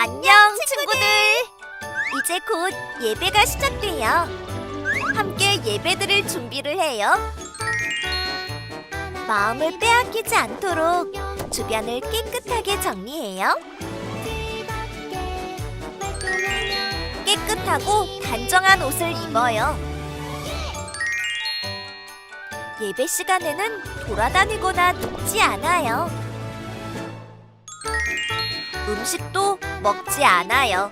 안녕, 친구들! 이제 곧 예배가 시작돼요. 함께 예배드릴 준비를 해요. 마음을 빼앗기지 않도록 주변을 깨끗하게 정리해요. 깨끗하고 단정한 옷을 입어요. 예배 시간에는 돌아다니거나 눕지 않아요. 음식도 먹지 않아요.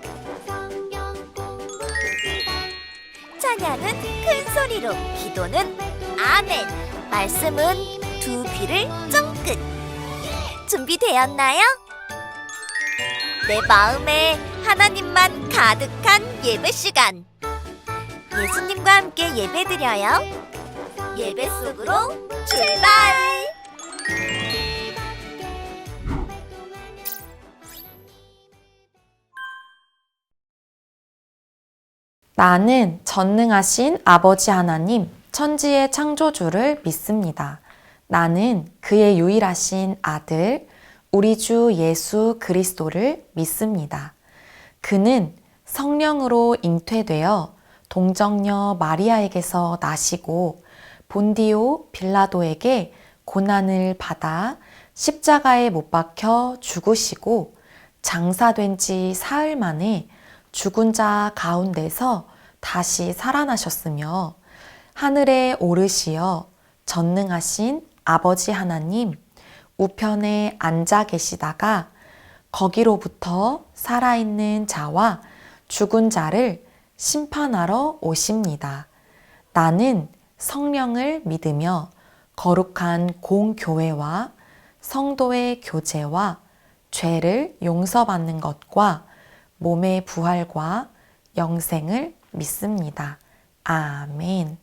찬양은 큰 소리로, 기도는 아멘, 말씀은 두 귀를 쫑긋. 준비되었나요? 내 마음에 하나님만 가득한 예배 시간. 예수님과 함께 예배드려요. 예배 속으로 출발! 나는 전능하신 아버지 하나님, 천지의 창조주를 믿습니다. 나는 그의 유일하신 아들, 우리 주 예수 그리스도를 믿습니다. 그는 성령으로 잉태되어 동정녀 마리아에게서 나시고 본디오 빌라도에게 고난을 받아 십자가에 못 박혀 죽으시고 장사된 지 사흘 만에 죽은 자 가운데서 다시 살아나셨으며 하늘에 오르시어 전능하신 아버지 하나님 우편에 앉아 계시다가 거기로부터 살아있는 자와 죽은 자를 심판하러 오십니다. 나는 성령을 믿으며 거룩한 공교회와 성도의 교제와 죄를 용서받는 것과 몸의 부활과 영생을 믿습니다. 아멘.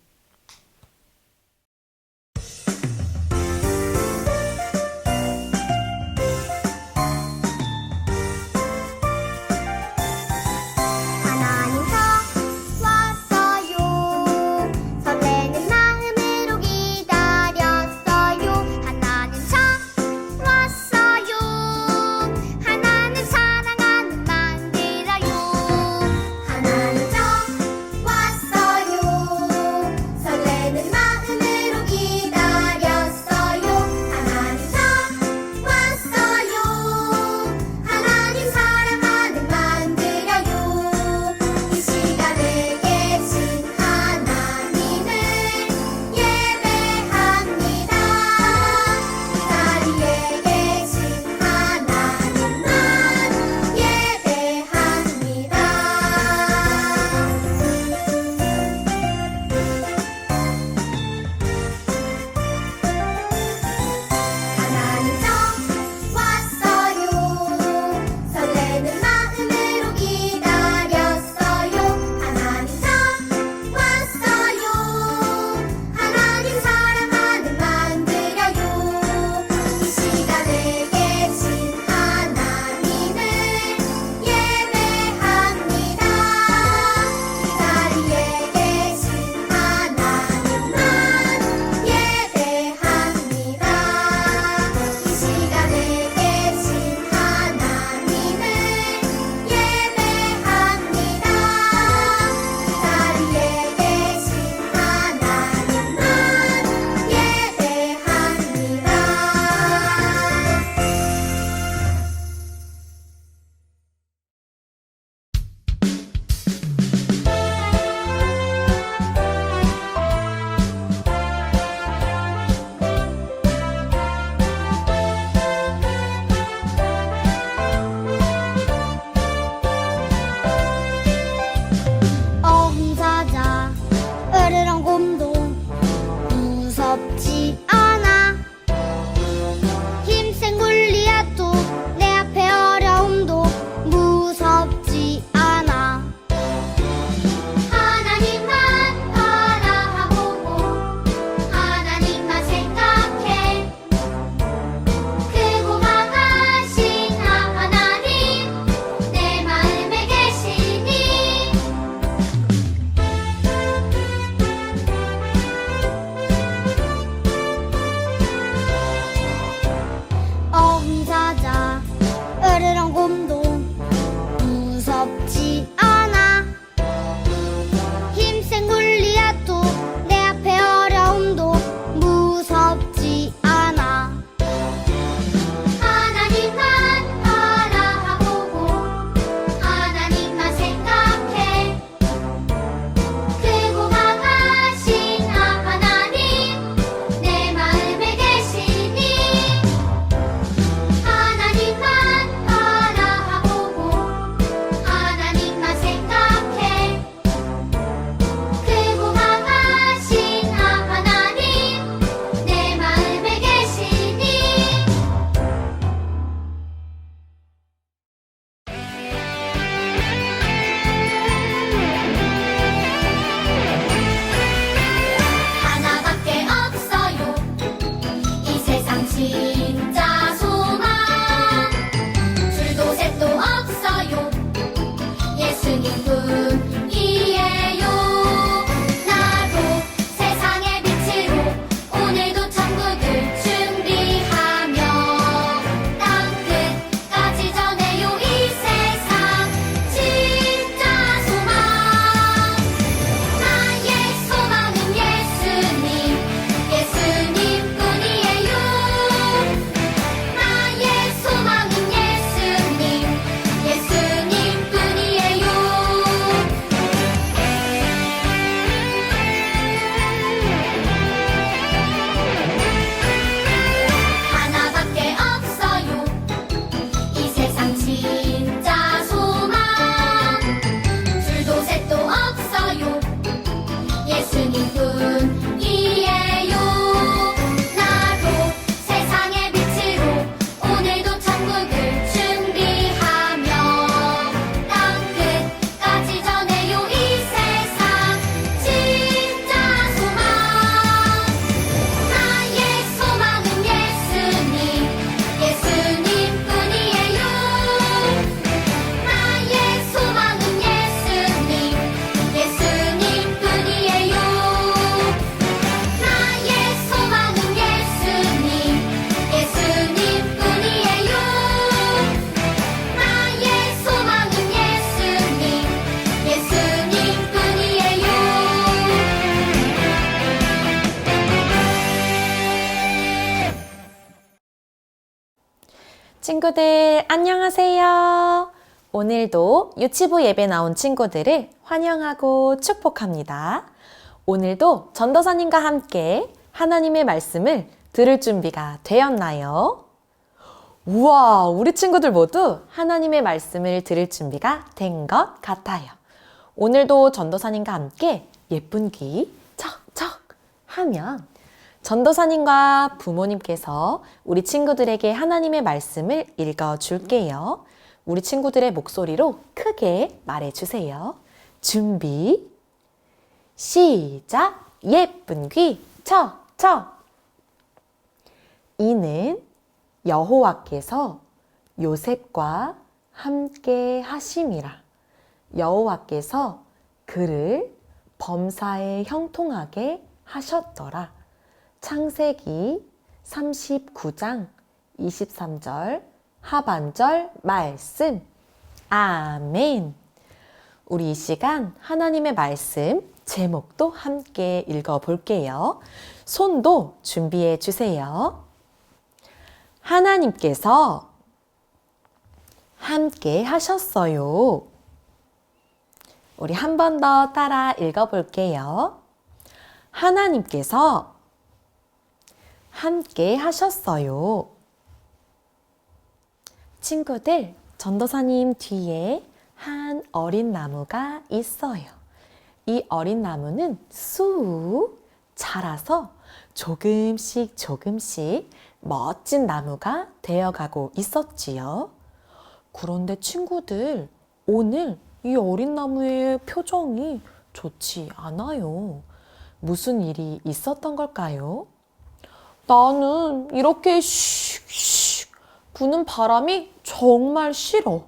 기다렸어요. 친구들 안녕하세요. 오늘도 유치부 예배 나온 친구들을 환영하고 축복합니다. 오늘도 전도사님과 함께 하나님의 말씀을 들을 준비가 되었나요? 우와, 우리 친구들 모두 하나님의 말씀을 들을 준비가 된 것 같아요. 오늘도 전도사님과 함께 예쁜 귀 척척 하면 전도사님과 부모님께서 우리 친구들에게 하나님의 말씀을 읽어줄게요. 우리 친구들의 목소리로 크게 말해주세요. 준비, 시작! 예쁜 귀 척척! 이는 여호와께서 요셉과 함께 하심이라. 여호와께서 그를 범사에 형통하게 하셨더라. 창세기 39장 23절 하반절 말씀. 아멘. 우리 이 시간 하나님의 말씀 제목도 함께 읽어볼게요. 손도 준비해 주세요. 하나님께서 함께 하셨어요. 우리 한 번 더 따라 읽어볼게요. 하나님께서 함께 하셨어요. 친구들, 전도사님 뒤에 한 어린 나무가 있어요. 이 어린 나무는 쑥 자라서 조금씩 멋진 나무가 되어가고 있었지요. 그런데 친구들, 오늘 이 어린 나무의 표정이 좋지 않아요. 무슨 일이 있었던 걸까요? 나는 이렇게 슉슉 부는 바람이 정말 싫어.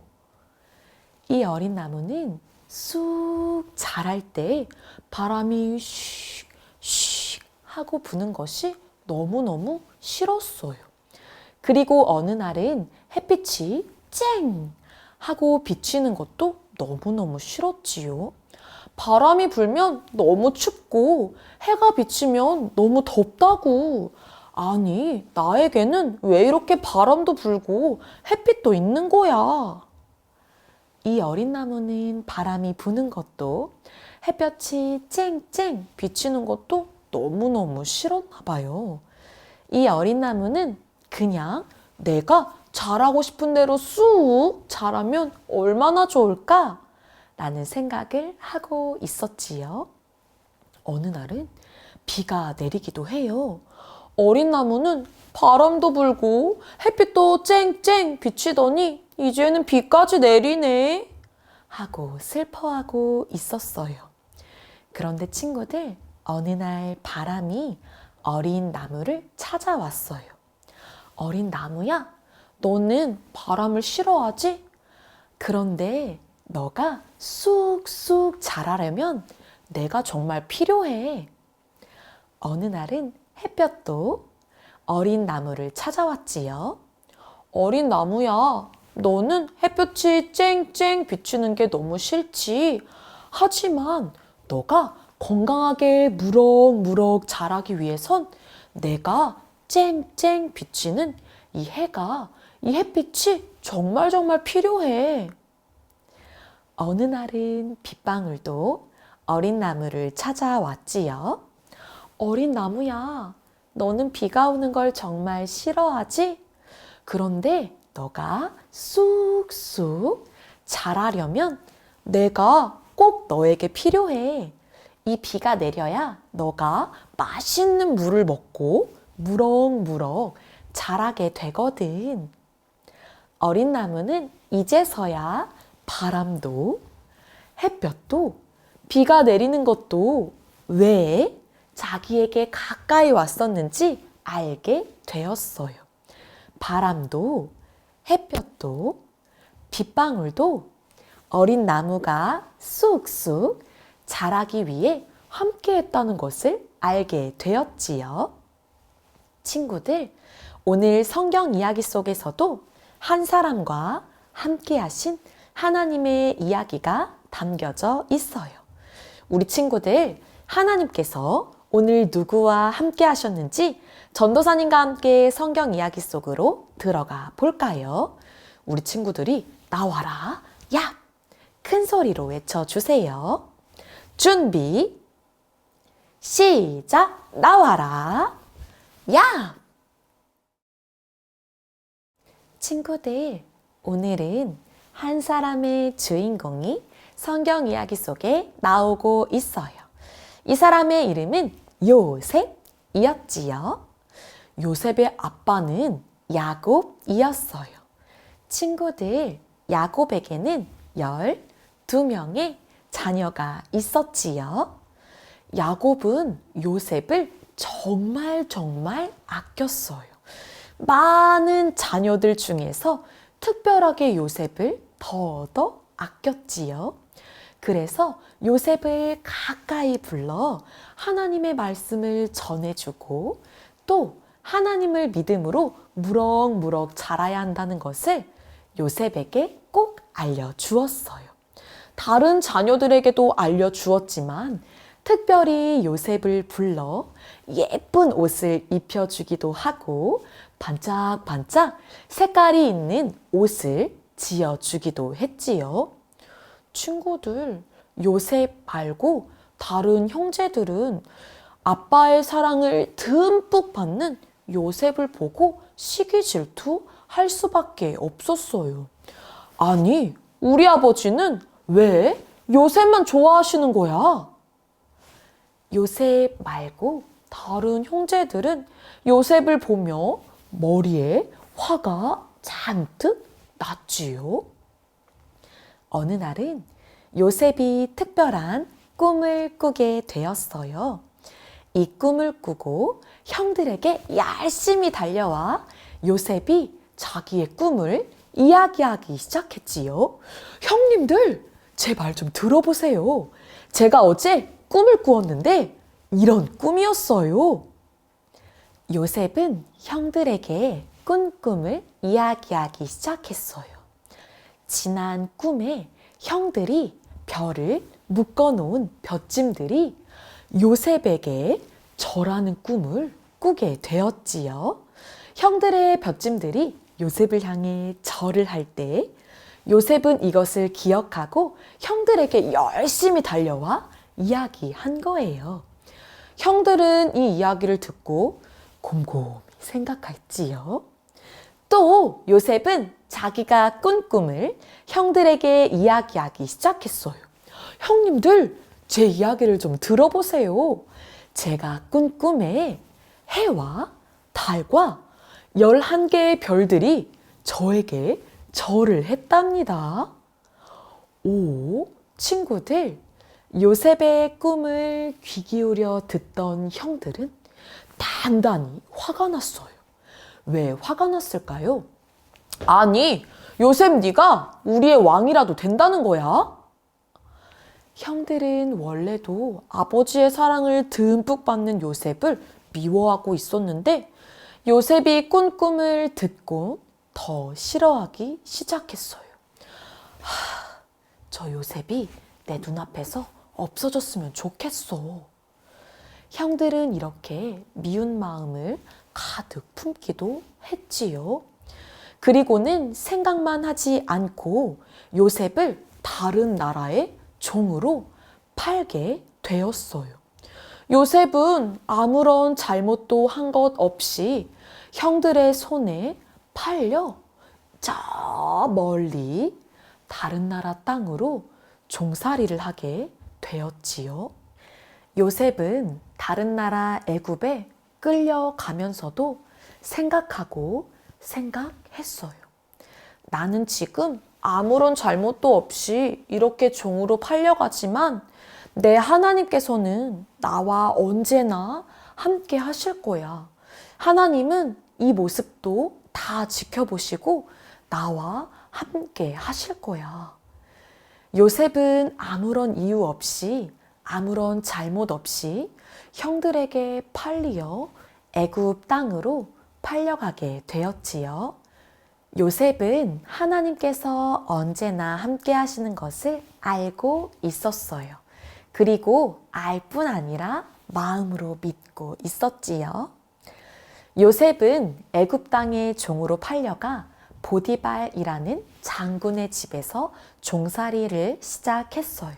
이 어린 나무는 쑥 자랄 때 바람이 슉슉 하고 부는 것이 너무너무 싫었어요. 그리고 어느 날은 햇빛이 쨍 하고 비치는 것도 너무너무 싫었지요. 바람이 불면 너무 춥고 해가 비치면 너무 덥다고. 아니, 나에게는 왜 이렇게 바람도 불고 햇빛도 있는 거야? 이 어린 나무는 바람이 부는 것도 햇볕이 쨍쨍 비치는 것도 너무너무 싫었나 봐요. 이 어린 나무는 그냥 내가 자라고 싶은 대로 쑥 자라면 얼마나 좋을까? 라는 생각을 하고 있었지요. 어느 날은 비가 내리기도 해요. 어린 나무는 바람도 불고 햇빛도 쨍쨍 비치더니 이제는 비까지 내리네 하고 슬퍼하고 있었어요. 그런데 친구들, 어느 날 바람이 어린 나무를 찾아왔어요. 어린 나무야, 너는 바람을 싫어하지? 그런데 너가 쑥쑥 자라려면 내가 정말 필요해. 어느 날은 햇볕도 어린 나무를 찾아왔지요. 어린 나무야, 너는 햇볕이 쨍쨍 비추는 게 너무 싫지. 하지만 너가 건강하게 무럭무럭 자라기 위해선 내가 쨍쨍 비치는 이 햇빛이 정말 필요해. 어느 날은 빗방울도 어린 나무를 찾아왔지요. 어린 나무야, 너는 비가 오는 걸 정말 싫어하지? 그런데 너가 쑥쑥 자라려면 내가 꼭 너에게 필요해. 이 비가 내려야 너가 맛있는 물을 먹고 무럭무럭 자라게 되거든. 어린 나무는 이제서야 바람도 햇볕도 비가 내리는 것도 왜 자기에게 가까이 왔었는지 알게 되었어요. 바람도 햇볕도 빗방울도 어린 나무가 쑥쑥 자라기 위해 함께 했다는 것을 알게 되었지요. 친구들, 오늘 성경 이야기 속에서도 한 사람과 함께 하신 하나님의 이야기가 담겨져 있어요. 우리 친구들, 하나님께서 오늘 누구와 함께 하셨는지 전도사님과 함께 성경 이야기 속으로 들어가 볼까요? 우리 친구들이 나와라, 야! 큰 소리로 외쳐주세요. 준비, 시작! 나와라, 야! 친구들, 오늘은 한 사람의 주인공이 성경 이야기 속에 나오고 있어요. 이 사람의 이름은 요셉이었지요. 요셉의 아빠는 야곱이었어요. 친구들, 야곱에게는 12명의 자녀가 있었지요. 야곱은 요셉을 정말 아꼈어요. 많은 자녀들 중에서 특별하게 요셉을 더더 아꼈지요. 그래서 요셉을 가까이 불러 하나님의 말씀을 전해주고 또 하나님을 믿음으로 무럭무럭 자라야 한다는 것을 요셉에게 꼭 알려주었어요. 다른 자녀들에게도 알려주었지만 특별히 요셉을 불러 예쁜 옷을 입혀주기도 하고 반짝반짝 색깔이 있는 옷을 지어주기도 했지요. 친구들, 요셉 말고 다른 형제들은 아빠의 사랑을 듬뿍 받는 요셉을 보고 시기 질투할 수밖에 없었어요. 아니, 우리 아버지는 왜 요셉만 좋아하시는 거야? 요셉 말고 다른 형제들은 요셉을 보며 머리에 화가 잔뜩 났지요. 어느 날은 요셉이 특별한 꿈을 꾸게 되었어요. 이 꿈을 꾸고 형들에게 열심히 달려와 요셉이 자기의 꿈을 이야기하기 시작했지요. 형님들, 제 말 좀 들어보세요. 제가 어제 꿈을 꾸었는데 이런 꿈이었어요. 요셉은 형들에게 꾼 꿈을 이야기하기 시작했어요. 지난 꿈에 형들이 별을 묶어놓은 볏짐들이 요셉에게 절하는 꿈을 꾸게 되었지요. 형들의 볏짐들이 요셉을 향해 절을 할 때 요셉은 이것을 기억하고 형들에게 열심히 달려와 이야기한 거예요. 형들은 이 이야기를 듣고 곰곰이 생각했지요. 또 요셉은 자기가 꾼 꿈을 형들에게 이야기하기 시작했어요. 형님들, 제 이야기를 좀 들어보세요. 제가 꾼 꿈에 해와 달과 11개의 별들이 저에게 절을 했답니다. 오, 친구들, 요셉의 꿈을 귀 기울여 듣던 형들은 단단히 화가 났어요. 왜 화가 났을까요? 아니, 요셉 네가 우리의 왕이라도 된다는 거야? 형들은 원래도 아버지의 사랑을 듬뿍 받는 요셉을 미워하고 있었는데 요셉이 꾼 꿈을 듣고 더 싫어하기 시작했어요. 저 요셉이 내 눈앞에서 없어졌으면 좋겠어. 형들은 이렇게 미운 마음을 가득 품기도 했지요. 그리고는 생각만 하지 않고 요셉을 다른 나라의 종으로 팔게 되었어요. 요셉은 아무런 잘못도 한 것 없이 형들의 손에 팔려 저 멀리 다른 나라 땅으로 종살이를 하게 되었지요. 요셉은 다른 나라 애굽에 끌려가면서도 생각하고 생각했어요. 나는 지금 아무런 잘못도 없이 이렇게 종으로 팔려가지만 내 하나님께서는 나와 언제나 함께 하실 거야. 하나님은 이 모습도 다 지켜보시고 나와 함께 하실 거야. 요셉은 아무런 이유 없이 아무런 잘못 없이 형들에게 팔리어 애굽 땅으로 팔려가게 되었지요. 요셉은 하나님께서 언제나 함께 하시는 것을 알고 있었어요. 그리고 알 뿐 아니라 마음으로 믿고 있었지요. 요셉은 애굽 땅의 종으로 팔려가 보디발이라는 장군의 집에서 종살이를 시작했어요.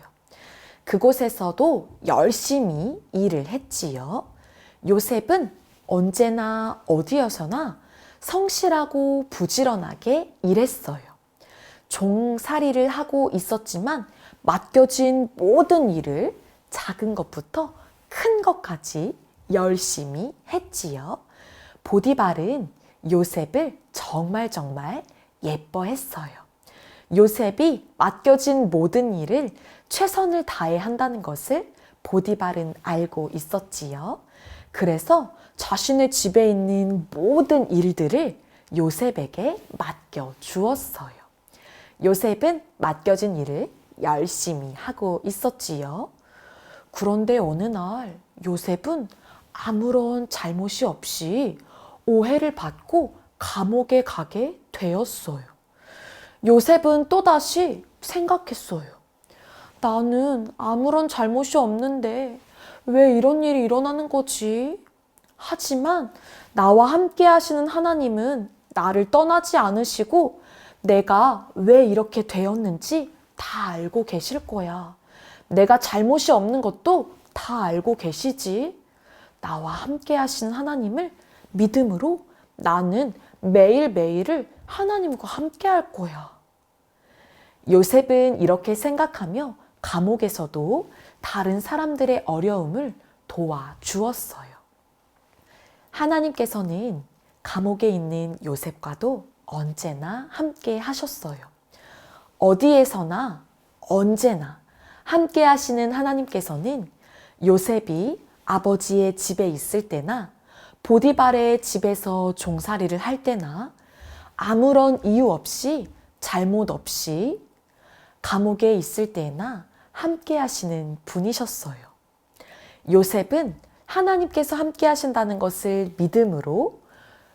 그곳에서도 열심히 일을 했지요. 요셉은 언제나 어디에서나 성실하고 부지런하게 일했어요. 종살이를 하고 있었지만 맡겨진 모든 일을 작은 것부터 큰 것까지 열심히 했지요. 보디발은 요셉을 정말 예뻐했어요. 요셉이 맡겨진 모든 일을 최선을 다해 한다는 것을 보디발은 알고 있었지요. 그래서 자신의 집에 있는 모든 일들을 요셉에게 맡겨 주었어요. 요셉은 맡겨진 일을 열심히 하고 있었지요. 그런데 어느 날 요셉은 아무런 잘못이 없이 오해를 받고 감옥에 가게 되었어요. 요셉은 또다시 생각했어요. 나는 아무런 잘못이 없는데 왜 이런 일이 일어나는 거지? 하지만 나와 함께 하시는 하나님은 나를 떠나지 않으시고 내가 왜 이렇게 되었는지 다 알고 계실 거야. 내가 잘못이 없는 것도 다 알고 계시지. 나와 함께 하시는 하나님을 믿음으로 나는 매일매일을 하나님과 함께 할 거야. 요셉은 이렇게 생각하며 감옥에서도 다른 사람들의 어려움을 도와주었어요. 하나님께서는 감옥에 있는 요셉과도 언제나 함께 하셨어요. 어디에서나 언제나 함께 하시는 하나님께서는 요셉이 아버지의 집에 있을 때나 보디발의 집에서 종살이를 할 때나 아무런 이유 없이 잘못 없이 감옥에 있을 때나 함께 하시는 분이셨어요. 요셉은 하나님께서 함께 하신다는 것을 믿음으로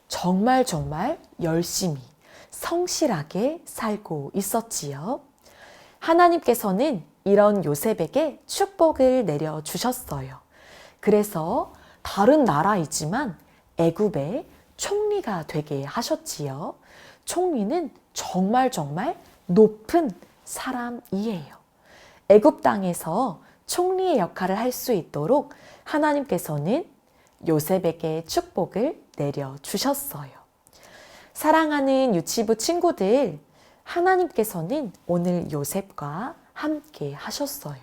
정말 열심히 성실하게 살고 있었지요. 하나님께서는 이런 요셉에게 축복을 내려주셨어요. 그래서 다른 나라이지만 애굽의 총리가 되게 하셨지요. 총리는 정말 높은 사람이에요. 애굽 땅에서 총리의 역할을 할 수 있도록 하나님께서는 요셉에게 축복을 내려주셨어요. 사랑하는 유치부 친구들, 하나님께서는 오늘 요셉과 함께 하셨어요.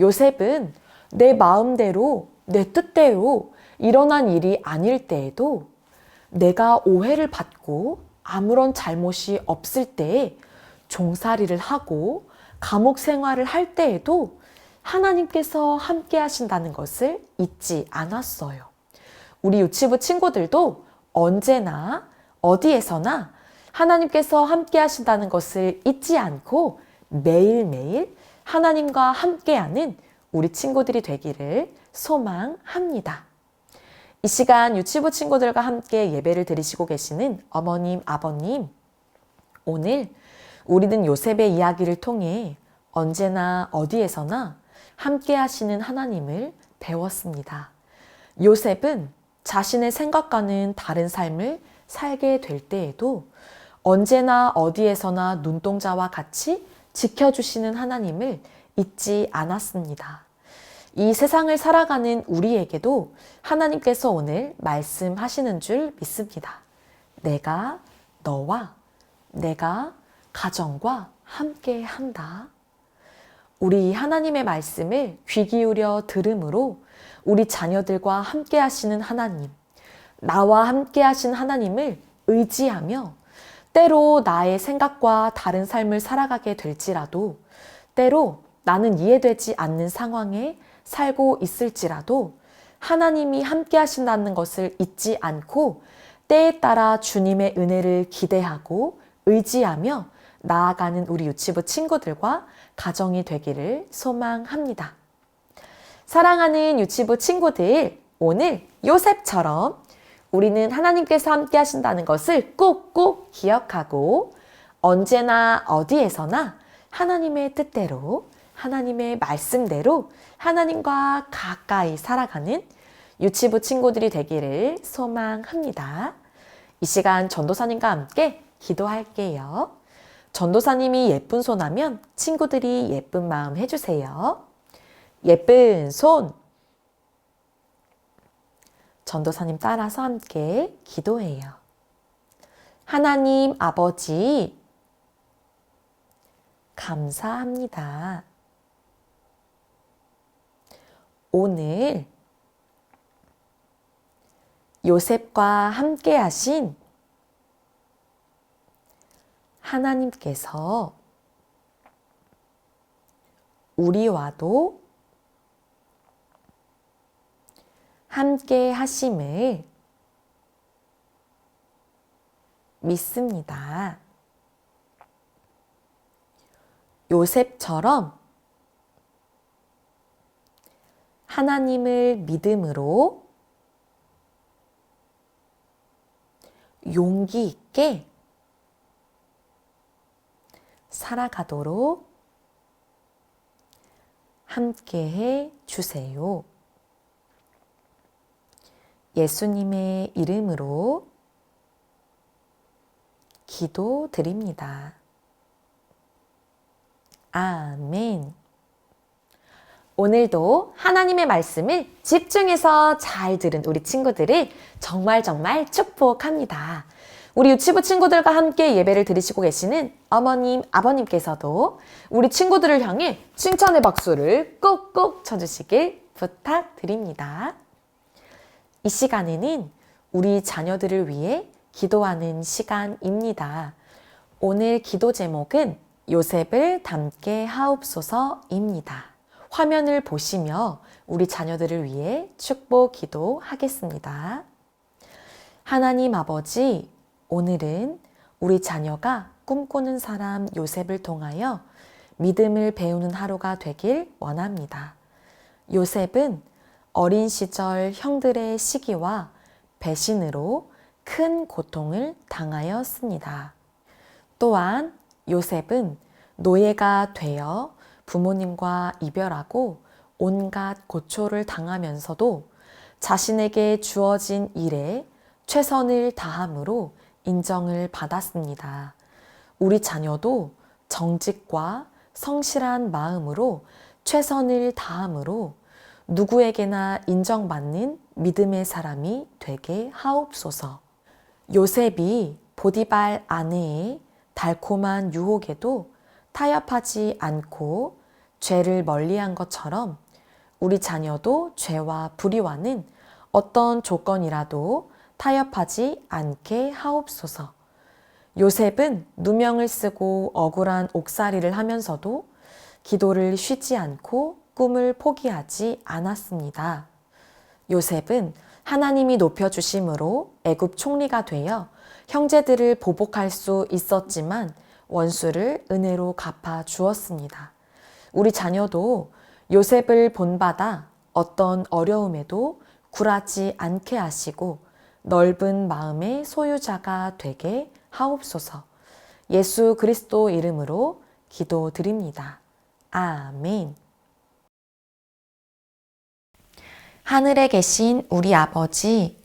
요셉은 내 마음대로, 내 뜻대로 일어난 일이 아닐 때에도 내가 오해를 받고 아무런 잘못이 없을 때에 종살이를 하고 감옥 생활을 할 때에도 하나님께서 함께 하신다는 것을 잊지 않았어요. 우리 유치부 친구들도 언제나 어디에서나 하나님께서 함께 하신다는 것을 잊지 않고 매일매일 하나님과 함께하는 우리 친구들이 되기를 소망합니다. 이 시간 유치부 친구들과 함께 예배를 드리시고 계시는 어머님, 아버님, 오늘 우리는 요셉의 이야기를 통해 언제나 어디에서나 함께 하시는 하나님을 배웠습니다. 요셉은 자신의 생각과는 다른 삶을 살게 될 때에도 언제나 어디에서나 눈동자와 같이 지켜주시는 하나님을 잊지 않았습니다. 이 세상을 살아가는 우리에게도 하나님께서 오늘 말씀하시는 줄 믿습니다. 내가 너와 내가 가정과 함께 한다. 우리 하나님의 말씀을 귀 기울여 들음으로 우리 자녀들과 함께 하시는 하나님, 나와 함께 하신 하나님을 의지하며 때로 나의 생각과 다른 삶을 살아가게 될지라도 때로 나는 이해되지 않는 상황에 살고 있을지라도 하나님이 함께 하신다는 것을 잊지 않고 때에 따라 주님의 은혜를 기대하고 의지하며 나아가는 우리 유치부 친구들과 가정이 되기를 소망합니다. 사랑하는 유치부 친구들, 오늘 요셉처럼 우리는 하나님께서 함께 하신다는 것을 꼭꼭 기억하고 언제나 어디에서나 하나님의 뜻대로 하나님의 말씀대로 하나님과 가까이 살아가는 유치부 친구들이 되기를 소망합니다. 이 시간 전도사님과 함께 기도할게요. 전도사님이 예쁜 손 하면 친구들이 예쁜 마음 해주세요. 예쁜 손. 전도사님 따라서 함께 기도해요. 하나님 아버지, 감사합니다. 오늘 요셉과 함께 하신 하나님께서 우리와도 함께 하심을 믿습니다. 요셉처럼 하나님을 믿음으로 용기 있게 살아가도록 함께해 주세요. 예수님의 이름으로 기도드립니다. 아멘. 오늘도 하나님의 말씀을 집중해서 잘 들은 우리 친구들을 정말 축복합니다. 우리 유치부 친구들과 함께 예배를 드리시고 계시는 어머님, 아버님께서도 우리 친구들을 향해 칭찬의 박수를 꾹꾹 쳐주시길 부탁드립니다. 이 시간에는 우리 자녀들을 위해 기도하는 시간입니다. 오늘 기도 제목은 요셉을 닮게 하옵소서입니다. 화면을 보시며 우리 자녀들을 위해 축복 기도하겠습니다. 하나님 아버지, 오늘은 우리 자녀가 꿈꾸는 사람 요셉을 통하여 믿음을 배우는 하루가 되길 원합니다. 요셉은 어린 시절 형들의 시기와 배신으로 큰 고통을 당하였습니다. 또한 요셉은 노예가 되어 부모님과 이별하고 온갖 고초를 당하면서도 자신에게 주어진 일에 최선을 다함으로 인정을 받았습니다. 우리 자녀도 정직과 성실한 마음으로 최선을 다함으로 누구에게나 인정받는 믿음의 사람이 되게 하옵소서. 요셉이 보디발 아내의 달콤한 유혹에도 타협하지 않고 죄를 멀리한 것처럼 우리 자녀도 죄와 불의와는 어떤 조건이라도 타협하지 않게 하옵소서. 요셉은 누명을 쓰고 억울한 옥살이를 하면서도 기도를 쉬지 않고 꿈을 포기하지 않았습니다. 요셉은 하나님이 높여주심으로 애굽 총리가 되어 형제들을 보복할 수 있었지만 원수를 은혜로 갚아 주었습니다. 우리 자녀도 요셉을 본받아 어떤 어려움에도 굴하지 않게 하시고 넓은 마음의 소유자가 되게 하옵소서. 예수 그리스도 이름으로 기도드립니다. 아멘. 하늘에 계신 우리 아버지,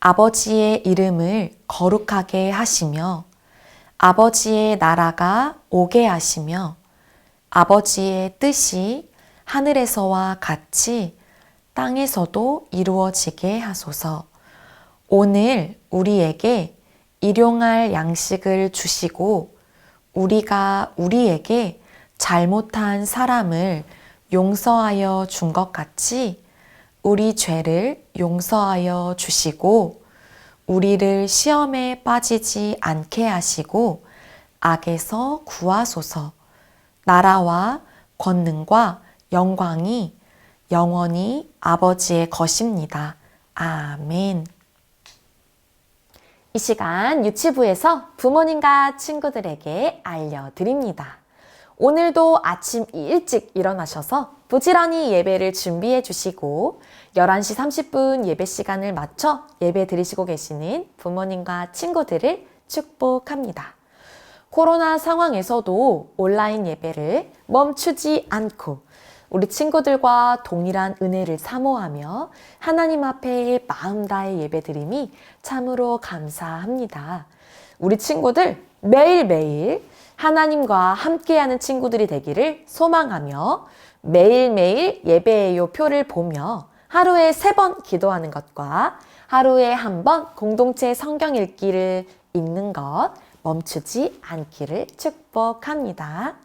아버지의 이름을 거룩하게 하시며 아버지의 나라가 오게 하시며 아버지의 뜻이 하늘에서와 같이 땅에서도 이루어지게 하소서. 오늘 우리에게 일용할 양식을 주시고 우리가 우리에게 잘못한 사람을 용서하여 준 것 같이 우리 죄를 용서하여 주시고 우리를 시험에 빠지지 않게 하시고 악에서 구하소서. 나라와 권능과 영광이 영원히 아버지의 것입니다. 아멘. 이 시간 유치부에서 부모님과 친구들에게 알려드립니다. 오늘도 아침 일찍 일어나셔서 부지런히 예배를 준비해 주시고 11시 30분 예배 시간을 맞춰 예배 드리시고 계시는 부모님과 친구들을 축복합니다. 코로나 상황에서도 온라인 예배를 멈추지 않고 우리 친구들과 동일한 은혜를 사모하며 하나님 앞에 마음 다해 예배 드림이 참으로 감사합니다. 우리 친구들 매일매일 하나님과 함께하는 친구들이 되기를 소망하며 매일매일 예배예요 표를 보며 하루에 3번 기도하는 것과 하루에 1번 공동체 성경 읽기를 읽는 것 멈추지 않기를 축복합니다.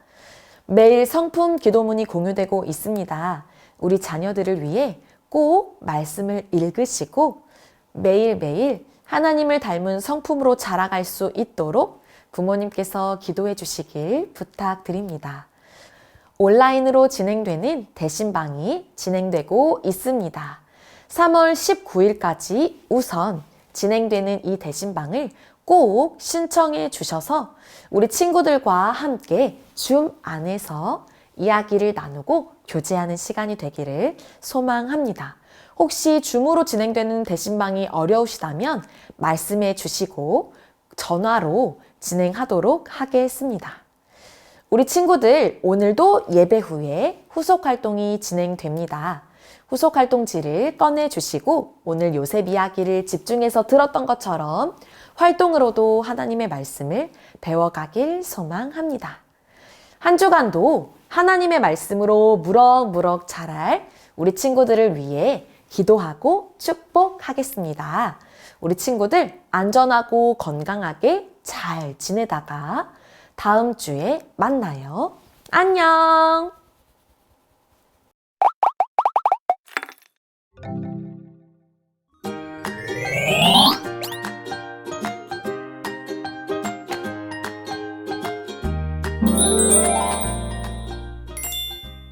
매일 성품 기도문이 공유되고 있습니다. 우리 자녀들을 위해 꼭 말씀을 읽으시고 매일매일 하나님을 닮은 성품으로 자라갈 수 있도록 부모님께서 기도해 주시길 부탁드립니다. 온라인으로 진행되는 대신방이 진행되고 있습니다. 3월 19일까지 우선 진행되는 이 대신방을 꼭 신청해 주셔서 우리 친구들과 함께 줌 안에서 이야기를 나누고 교제하는 시간이 되기를 소망합니다. 혹시 줌으로 진행되는 대신방이 어려우시다면 말씀해 주시고 전화로 진행하도록 하겠습니다. 우리 친구들 오늘도 예배 후에 후속 활동이 진행됩니다. 후속 활동지를 꺼내 주시고 오늘 요셉 이야기를 집중해서 들었던 것처럼 활동으로도 하나님의 말씀을 배워가길 소망합니다. 한 주간도 하나님의 말씀으로 무럭무럭 자랄 우리 친구들을 위해 기도하고 축복하겠습니다. 우리 친구들 안전하고 건강하게 잘 지내다가 다음 주에 만나요. 안녕!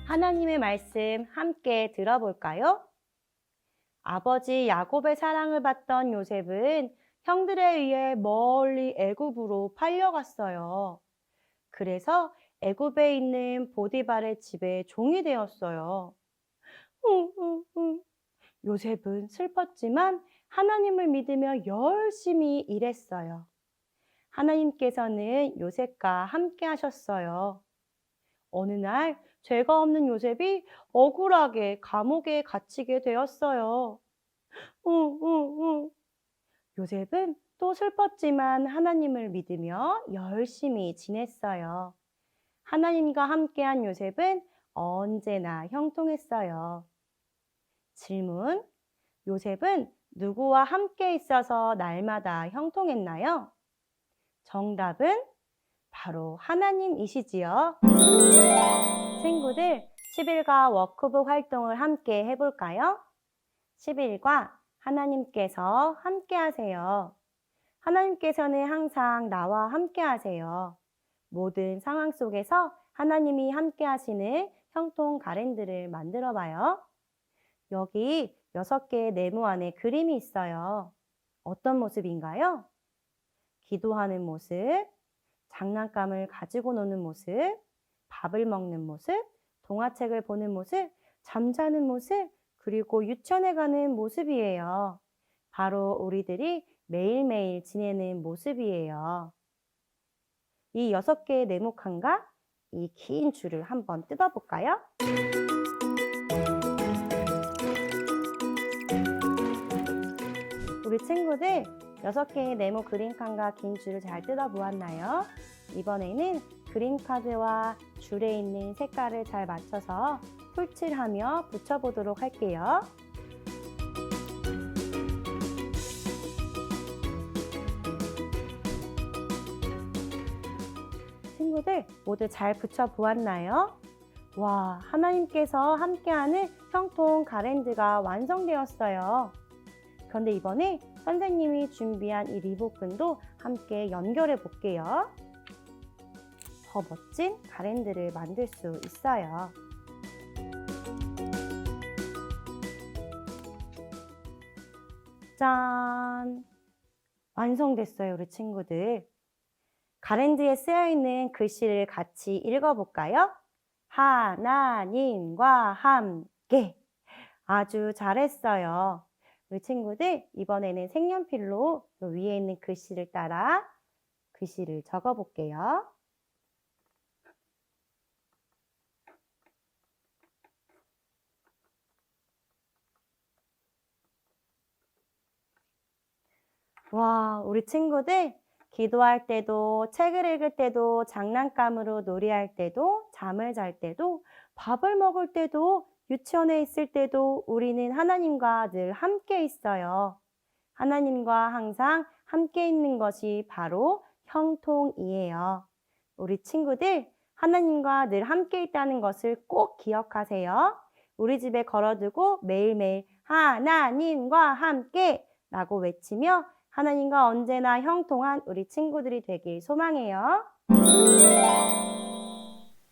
하나님의 말씀 함께 들어볼까요? 아버지 야곱의 사랑을 받던 요셉은 형들에 의해 멀리 애굽으로 팔려갔어요. 그래서 애굽에 있는 보디발의 집에 종이 되었어요. 요셉은 슬펐지만 하나님을 믿으며 열심히 일했어요. 하나님께서는 요셉과 함께 하셨어요. 어느 날 죄가 없는 요셉이 억울하게 감옥에 갇히게 되었어요. 요셉은 또 슬펐지만 하나님을 믿으며 열심히 지냈어요. 하나님과 함께한 요셉은 언제나 형통했어요. 질문: 요셉은 누구와 함께 있어서 날마다 형통했나요? 정답은 바로 하나님이시지요. 친구들, 10일과 워크북 활동을 함께 해볼까요? 10일과 하나님께서 함께 하세요. 하나님께서는 항상 나와 함께 하세요. 모든 상황 속에서 하나님이 함께 하시는 형통 가랜드를 만들어 봐요. 여기 6개의 네모 안에 그림이 있어요. 어떤 모습인가요? 기도하는 모습, 장난감을 가지고 노는 모습, 밥을 먹는 모습, 동화책을 보는 모습, 잠자는 모습, 그리고 유치원에 가는 모습이에요. 바로 우리들이 매일매일 지내는 모습이에요. 이 6개의 네모칸과 이 긴 줄을 한번 뜯어볼까요? 우리 친구들 6개의 네모 그림칸과 긴 줄을 잘 뜯어보았나요? 이번에는 그림카드와 줄에 있는 색깔을 잘 맞춰서 풀칠하며 붙여보도록 할게요. 친구들 모두 잘 붙여보았나요? 와, 하나님께서 함께하는 형통 가랜드가 완성되었어요. 그런데 이번에 선생님이 준비한 이 리본끈도 함께 연결해 볼게요. 더 멋진 가랜드를 만들 수 있어요. 짠! 완성됐어요, 우리 친구들. 가랜드에 쓰여있는 글씨를 같이 읽어볼까요? 하나님과 함께. 아주 잘했어요. 우리 친구들 이번에는 색연필로 위에 있는 글씨를 따라 글씨를 적어볼게요. 와, 우리 친구들 기도할 때도, 책을 읽을 때도, 장난감으로 놀이할 때도, 잠을 잘 때도, 밥을 먹을 때도, 유치원에 있을 때도 우리는 하나님과 늘 함께 있어요. 하나님과 항상 함께 있는 것이 바로 형통이에요. 우리 친구들, 하나님과 늘 함께 있다는 것을 꼭 기억하세요. 우리 집에 걸어두고 매일매일 하나님과 함께 라고 외치며 하나님과 언제나 형통한 우리 친구들이 되길 소망해요.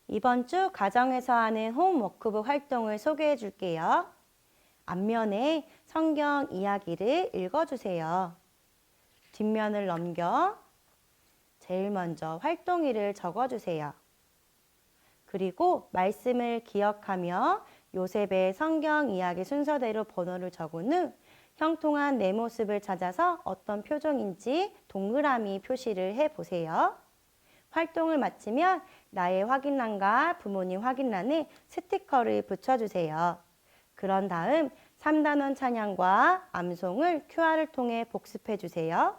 이번 주 가정에서 하는 홈워크북 활동을 소개해 줄게요. 앞면에 성경 이야기를 읽어주세요. 뒷면을 넘겨 제일 먼저 활동일을 적어주세요. 그리고 말씀을 기억하며 요셉의 성경 이야기 순서대로 번호를 적은 후 형통한 내 모습을 찾아서 어떤 표정인지 동그라미 표시를 해보세요. 활동을 마치면 나의 확인란과 부모님 확인란에 스티커를 붙여주세요. 그런 다음 3단원 찬양과 암송을 QR을 통해 복습해주세요.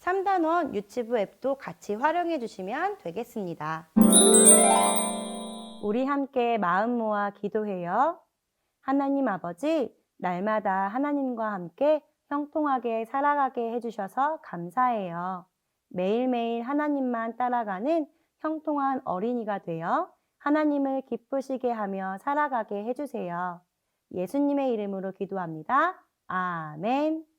3단원 유치부 앱도 같이 활용해 주시면 되겠습니다. 우리 함께 마음 모아 기도해요. 하나님 아버지, 날마다 하나님과 함께 형통하게 살아가게 해주셔서 감사해요. 매일매일 하나님만 따라가는 형통한 어린이가 되어 하나님을 기쁘시게 하며 살아가게 해주세요. 예수님의 이름으로 기도합니다. 아멘.